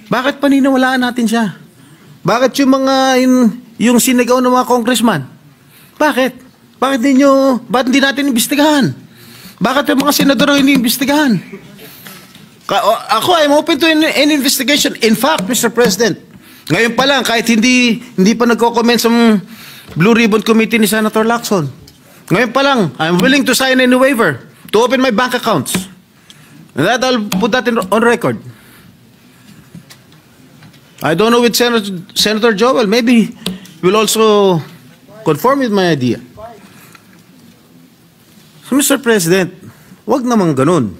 Bakit paniniwalaan natin siya? Bakit yung mga, yung sinigaw ng mga congressman? Bakit? Bakit hindi natin imbestigahan? Bakit yung mga senador ang iniimbestigahan? Ako, I'm open to any investigation. In fact, Mr. President, ngayon pa lang, kahit hindi pa nagko-comment sa Blue Ribbon Committee ni Senator Lacson, ngayon pa lang, I'm willing to sign any waiver to open my bank accounts. And that, I'll put that on record. I don't know with Senator Joel. Maybe he will also conform with my idea. So, Mr. President, wag naman ganun.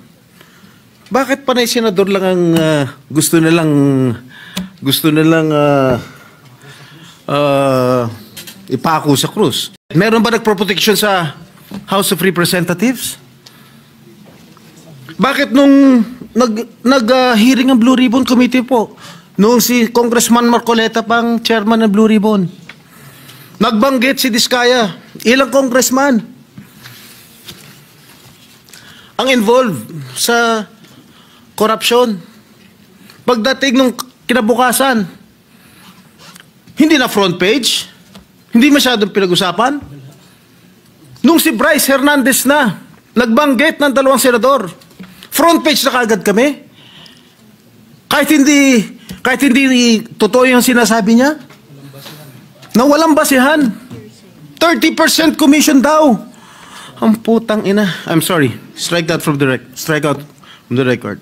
Bakit panay senador lang ang gusto nilang ipako sa krus? Meron ba nagproprotection sa House of Representatives? Bakit nung nag-hearing ang Blue Ribbon Committee po, nung si Congressman Marcoleta pang chairman ng Blue Ribbon, nagbanggit si Diskaya, ilang congressman ang involved sa korupsyon. Pagdating nung kinabukasan, hindi na front page, hindi masyadong pinag-usapan. Nung si Bryce Hernandez na, nagbanggit ng 2 senador, front page na kagad kami. Kahit hindi totoo yung sinasabi niya, na walang basihan. 30% commission daw. Ang putang ina. I'm sorry. Strike out from the record.